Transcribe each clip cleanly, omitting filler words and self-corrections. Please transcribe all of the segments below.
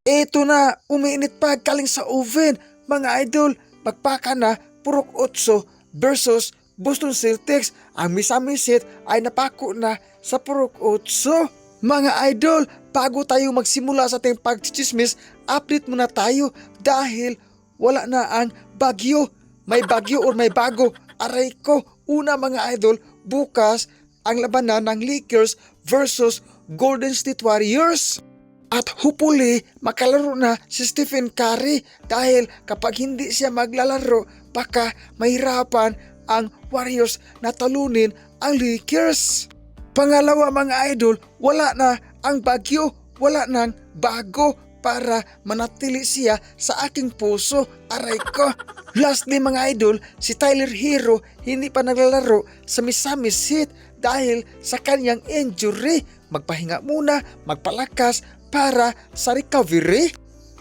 Eto na, umiinit pa galing sa oven. Mga idol, magpaka na Purok 8 versus Boston Celtics. Ang misamisit ay napako na sa Purok 8. Mga idol, bago tayo magsimula sa ating pagchichismis, update muna tayo dahil wala na ang bagyo. May bagyo or may bago. Aray ko, una mga idol, bukas ang labanan ng Lakers versus Golden State Warriors. At hopefully, makalaro na si Stephen Curry dahil kapag hindi siya maglalaro, baka mahirapan ang Warriors na talunin ang Lakers. Pangalawa mga idol, wala na ang bagyo, wala nang bago para manatili siya sa aking puso. Aray ko. Lastly mga idol, si Tyler Hero hindi pa naglalaro sa Misamis Heat dahil sa kanyang injury. Magpahinga muna, magpalakas para sa recovery.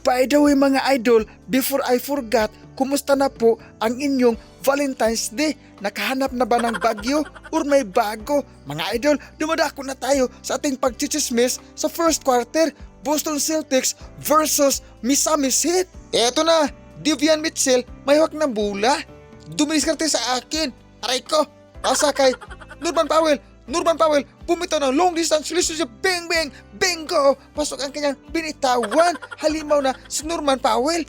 By the way mga idol, before I forgot, kumusta na po ang inyong Valentine's Day? Nakahanap na ba ng bagyo or may bago? Mga idol, dumadako na tayo sa ating pagchichismis sa first quarter. Boston Celtics versus Misamis Heat. Eto na, Davion Mitchell may hawak ng bola. Dumiskarte sa akin. Aray ko, asa kay Norman Powell. Bumitaw ng long distance relationship. Bang bang, bingo. Pasok ang kanyang binitawan. Halimaw na si Norman Powell.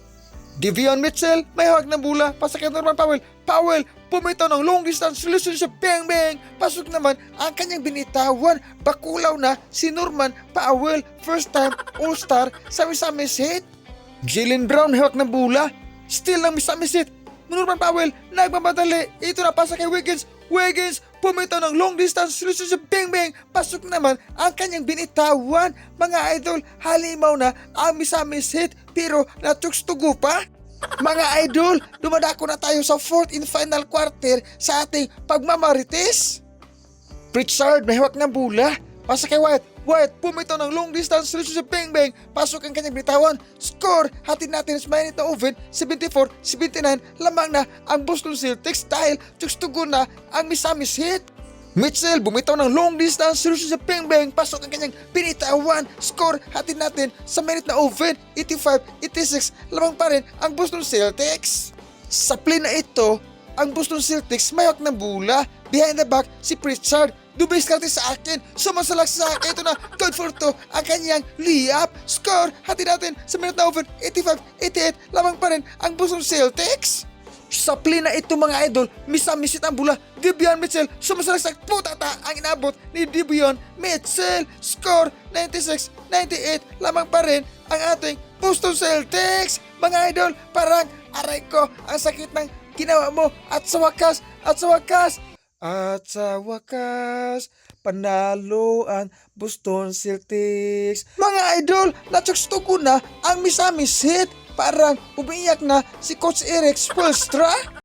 Davion Mitchell may hawak ng bola. Pasok kay Norman Powell. Bumitaw ng long distance relationship. Bang bang. Pasok naman ang kanyang binitawan. Bakulaw na si Norman Powell. First time all-star sa Misamis Heat. Jaylen Brown hawak ng bola. Still ng Misamis Heat. Norman Powell nagmamadali. Ito na pasa kay Wiggins. Pumitaw ng long distance relationship. Bang bang. Pasok naman ang kanyang binitawan. Mga idol, halimaw na ang Misamis Heat pero natsuks-tugo pa. Mga idol, dumadako na tayo sa fourth and final quarter sa ating pagmamarites. Pritchard may hawak ng bola. Pasa kay White, pumitaw ng long distance relationship. Bang bang. Pasok ang kanyang binitawan. Score, hatid natin sa mainit na oven. 74-79, lamang na ang Boston Celtics dahil tsuks-tugo na ang Misamis Heat. Mitchell bumitaw ng long distance relationship. Bang bang. Pasok ang kanyang binitawan. Score, hatid natin sa mainit na oven. 85-86, lamang pa rin ang Boston Celtics. Sa play na ito, ang Boston Celtics may hawak ng bola. Behind the back, si Pritchard. Dumiskarte sa akin. Sumasalak sa akin. Ito na, good for 2. Ang kanyang layup. Score, hatid natin sa minute na over. 85-88, lamang pa rin ang Boston Celtics. Sa play na ito mga idol, misamisit ang bola. Davion Mitchell, sumasalak sa putata ang inabot ni Davion Mitchell. Score, 96-98, lamang pa rin ang ating Boston Celtics. Mga idol, parang aray ko, ang sakit ng ginawa mo. At sa wakas, panalo ang Boston Celtics. Mga idol, natsuks-tugo na ang Misamis Heat. Parang umiiyak na si Coach Eric Spoelstra.